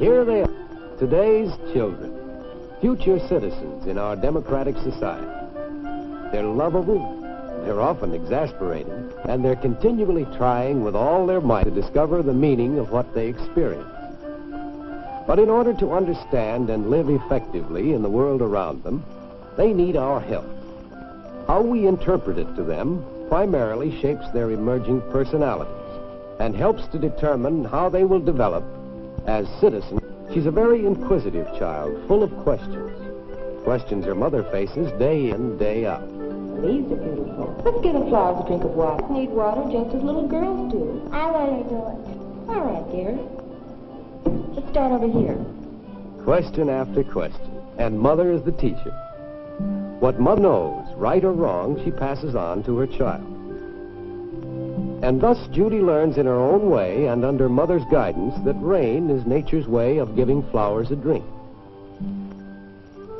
Here they are, today's children, future citizens in our democratic society. They're lovable, they're often exasperating, and they're continually trying with all their might to discover the meaning of what they experience. But in order to understand and live effectively in the world around them, they need our help. How we interpret it to them primarily shapes their emerging personalities and helps to determine how they will develop as citizens. She's a very inquisitive child, full of questions. Questions her mother faces day in, day out. These are beautiful. Let's give the flowers a drink of water. Need water just as little girls do. I want to do it. All right, dear. Let's start over here. Question after question, and Mother is the teacher. What Mother knows, right or wrong, she passes on to her child. And thus Judy learns in her own way and under Mother's guidance that rain is nature's way of giving flowers a drink.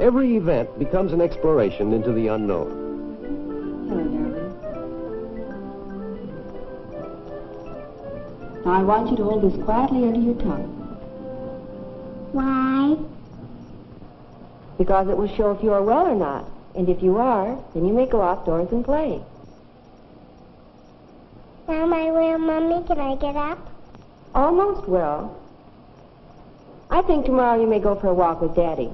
Every event becomes an exploration into the unknown. Hello, darling. Now I want you to hold this quietly under your tongue. Why? Because it will show if you are well or not. And if you are, then you may go outdoors and play. Now, my real Mommy, can I get up? Almost well. I think tomorrow you may go for a walk with Daddy.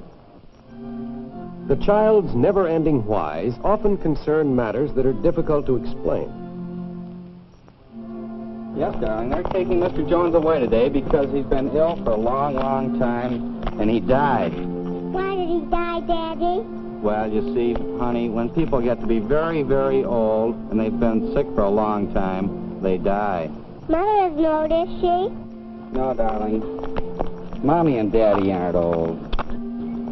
The child's never-ending whys often concern matters that are difficult to explain. Yes, darling, they're taking Mr. Jones away today because he's been ill for a long, long time, and he died. Why did he die, Daddy? Well, you see, honey, when people get to be very, very old, and they've been sick for a long time, they die. Mother doesn't know, does she? No, darling. Mommy and Daddy aren't old.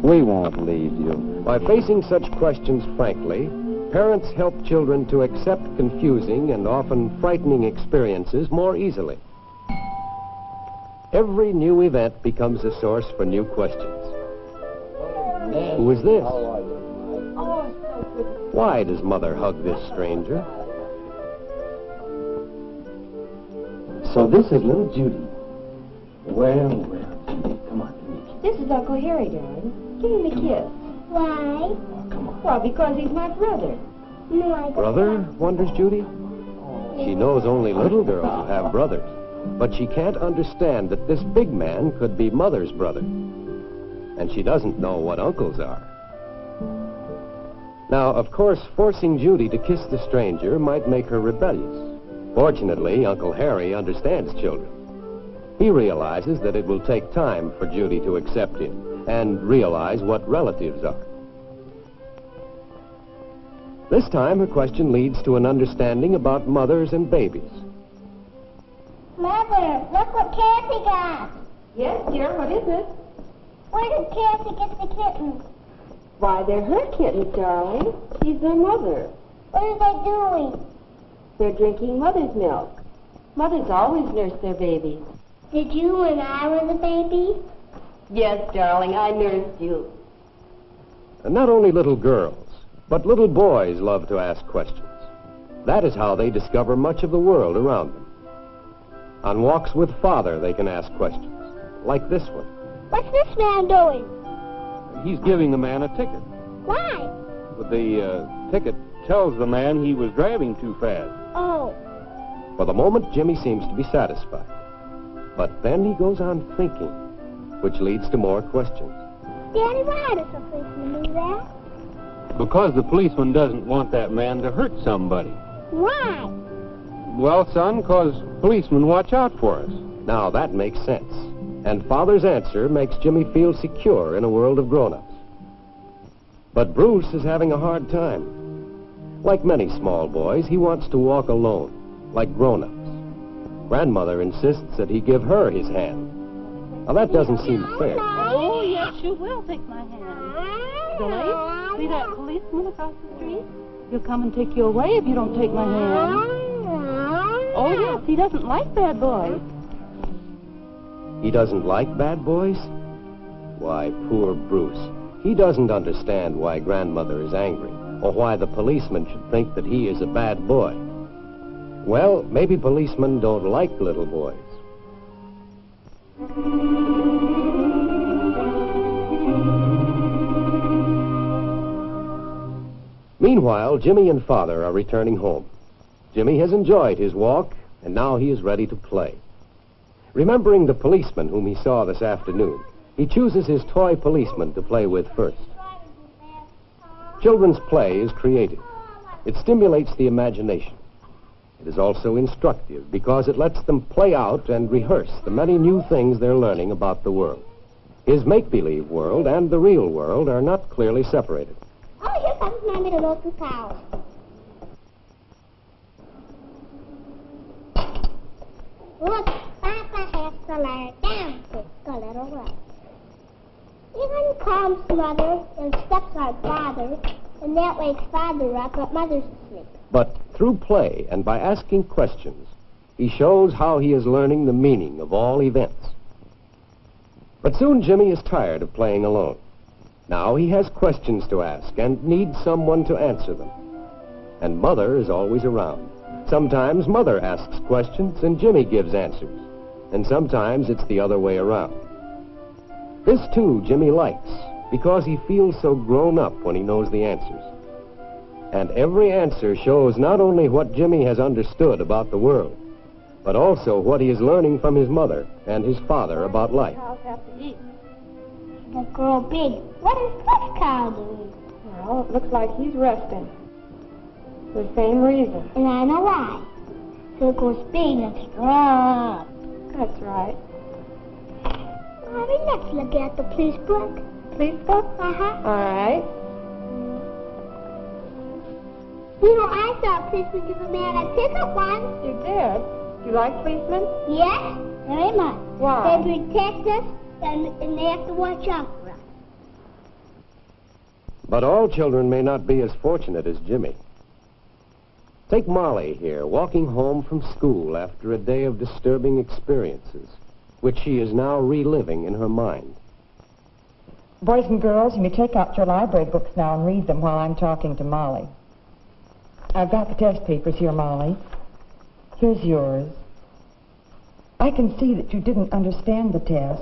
We won't leave you. By facing such questions frankly, parents help children to accept confusing and often frightening experiences more easily. Every new event becomes a source for new questions. Who is this? Why does Mother hug this stranger? So this is little Judy. Well, Judy, come on, give me a kiss. This is Uncle Harry, darling. Give him a kiss. Why? Oh, come on. Well, because he's my brother. No, I don't. Brother, wonders Judy. She knows only little girls who have brothers, but she can't understand that this big man could be Mother's brother. And she doesn't know what uncles are. Now, of course, forcing Judy to kiss the stranger might make her rebellious. Fortunately, Uncle Harry understands children. He realizes that it will take time for Judy to accept him and realize what relatives are. This time, her question leads to an understanding about mothers and babies. Mother, look what Kathy got. Yes, dear, what is it? Where did Kathy get the kittens? Why, they're her kittens, darling. She's their mother. What are they doing? They're drinking mother's milk. Mothers always nurse their babies. Did you when I was a baby? Yes, darling, I nursed you. And not only little girls, but little boys love to ask questions. That is how they discover much of the world around them. On walks with Father, they can ask questions, like this one. What's this man doing? He's giving the man a ticket. Why? But the ticket tells the man he was driving too fast. Oh. For the moment, Jimmy seems to be satisfied. But then he goes on thinking, which leads to more questions. Daddy, why does the policeman do that? Because the policeman doesn't want that man to hurt somebody. Why? Well, son, 'cause policemen watch out for us. Now that makes sense. And Father's answer makes Jimmy feel secure in a world of grown-ups. But Bruce is having a hard time. Like many small boys, he wants to walk alone, like grown-ups. Grandmother insists that he give her his hand. Now that doesn't seem fair. Oh, yes, you will take my hand. Billy, see that policeman across the street? He'll come and take you away if you don't take my hand. Oh, yes, he doesn't like bad boys. He doesn't like bad boys? Why, poor Bruce. He doesn't understand why Grandmother is angry, or why the policeman should think that he is a bad boy. Well, maybe policemen don't like little boys. Meanwhile, Jimmy and Father are returning home. Jimmy has enjoyed his walk, and now he is ready to play. Remembering the policeman whom he saw this afternoon, he chooses his toy policeman to play with first. Children's play is creative. It stimulates the imagination. It is also instructive because it lets them play out and rehearse the many new things they're learning about the world. His make-believe world and the real world are not clearly separated. Oh, here comes Mommy to look the cow. Look, Papa has to lie down just a little while. Even calms Mother and steps on Father, and that wakes Father up, but Mother's asleep. But through play and by asking questions, he shows how he is learning the meaning of all events. But soon Jimmy is tired of playing alone. Now he has questions to ask and needs someone to answer them. And Mother is always around. Sometimes Mother asks questions and Jimmy gives answers. And sometimes it's the other way around. This, too, Jimmy likes, because he feels so grown up when he knows the answers. And every answer shows not only what Jimmy has understood about the world, but also what he is learning from his mother and his father about life. Cows have to eat. They grow big. What is this cow doing? Well, it looks like he's resting. For the same reason. And I know why. So it goes big and strong. That's right. Mommy, let's look at the police book. Police book? Uh-huh. All right. You know, I saw a policeman give a man a ticket once. You did? You like policemen? Yes, very much. Why? They protect us, and they have to watch out for us. But all children may not be as fortunate as Jimmy. Take Molly here, walking home from school after a day of disturbing experiences, which she is now reliving in her mind. Boys and girls, you may take out your library books now and read them while I'm talking to Molly. I've got the test papers here, Molly. Here's yours. I can see that you didn't understand the test.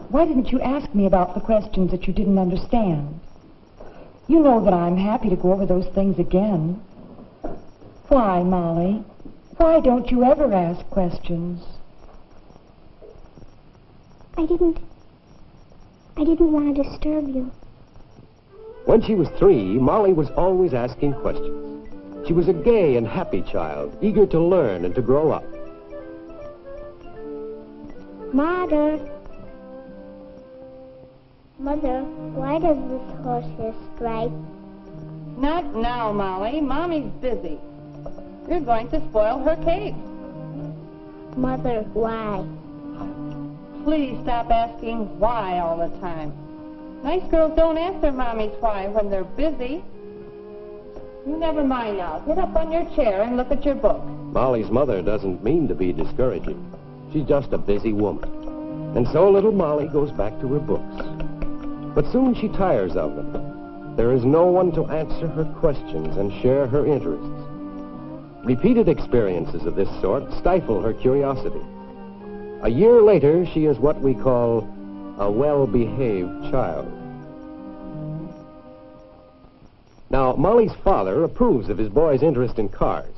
Why didn't you ask me about the questions that you didn't understand? You know that I'm happy to go over those things again. Why, Molly? Why don't you ever ask questions? I didn't want to disturb you. When she was 3, Molly was always asking questions. She was a gay and happy child, eager to learn and to grow up. Mother, why does this horse have stripes? Not now, Molly. Mommy's busy. You're going to spoil her cake. Mother, why? Please stop asking why all the time. Nice girls don't answer Mommy's why when they're busy. You never mind now. Sit up on your chair and look at your book. Molly's mother doesn't mean to be discouraging. She's just a busy woman. And so little Molly goes back to her books. But soon she tires of them. There is no one to answer her questions and share her interests. Repeated experiences of this sort stifle her curiosity. A year later, she is what we call a well-behaved child. Now, Molly's father approves of his boy's interest in cars.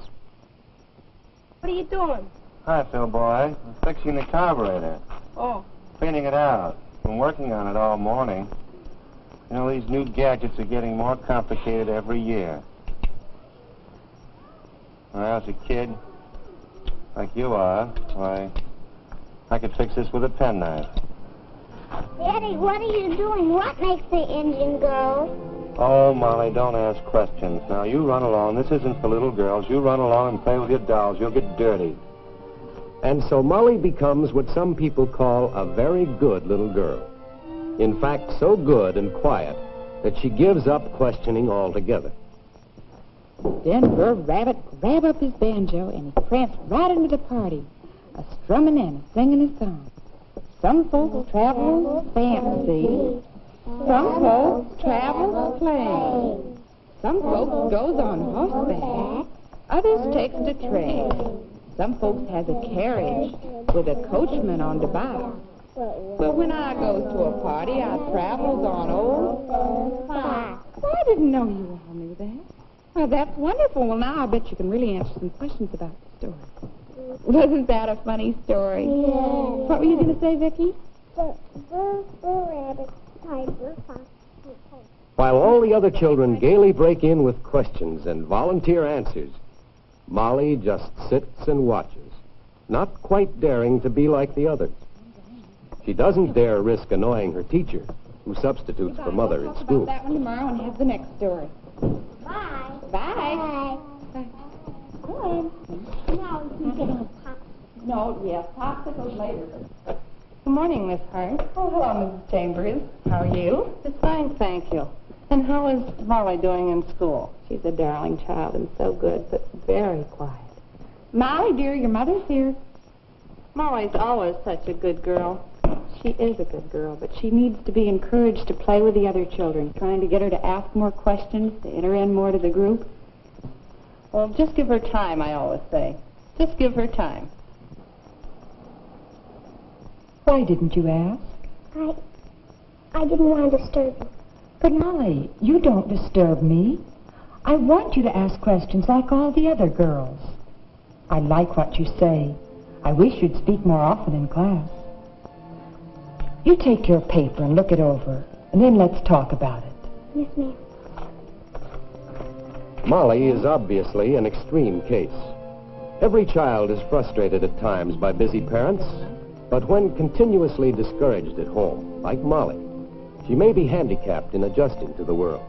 What are you doing? Hi, Phil boy. I'm fixing the carburetor. Oh. Cleaning it out. Been working on it all morning. You know, these new gadgets are getting more complicated every year. When I was a kid, like you are, why, I could fix this with a penknife. Daddy, what are you doing? What makes the engine go? Oh, Molly, don't ask questions. Now, you run along. This isn't for little girls. You run along and play with your dolls. You'll get dirty. And so Molly becomes what some people call a very good little girl. In fact, so good and quiet that she gives up questioning altogether. Then Brer Rabbit grabbed up his banjo and he pranced right into the party, a-strumming and a-singing his song. Some folks travel fancy, some folks travel plain, some folks goes on horseback, others takes the train. Some folks has a carriage with a coachman on the box, Well, when I goes to a party, I travels on old cars. Well, I didn't know you all knew that. Well, that's wonderful. Well, now I bet you can really answer some questions about the story. Wasn't that a funny story? Yeah. What were you going to say, Vicki? Rabbit, tiger, fox, and horse. While all the other children gaily break in with questions and volunteer answers, Molly just sits and watches, not quite daring to be like the others. She doesn't dare risk annoying her teacher, who substitutes for Mother We'll at talk school. about that one tomorrow and have the next story. Bye. Bye. Bye. Go ahead. Now you can get a pop. No, yes, popsicles later. Good morning, Miss Hart. Oh, hello, Mrs. Chambers. How are you? It's fine, thank you. And how is Molly doing in school? She's a darling child and so good, but very quiet. Molly, dear, your mother's here. Molly's always such a good girl. She is a good girl, but she needs to be encouraged to play with the other children, trying to get her to ask more questions, to enter in more to the group. Well, just give her time, I always say. Just give her time. Why didn't you ask? I didn't want to disturb you. But, Molly, you don't disturb me. I want you to ask questions like all the other girls. I like what you say. I wish you'd speak more often in class. You take your paper and look it over, and then let's talk about it. Yes, ma'am. Molly is obviously an extreme case. Every child is frustrated at times by busy parents, but when continuously discouraged at home, like Molly, she may be handicapped in adjusting to the world.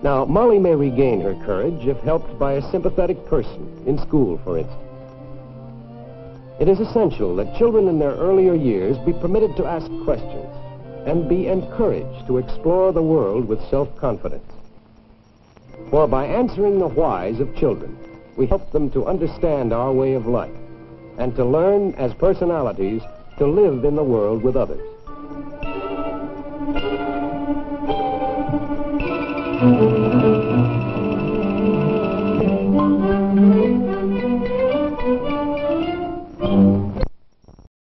Now, Molly may regain her courage if helped by a sympathetic person, in school, for instance. It is essential that children in their earlier years be permitted to ask questions and be encouraged to explore the world with self-confidence. For by answering the whys of children, we help them to understand our way of life and to learn, as personalities, to live in the world with others. Thank you.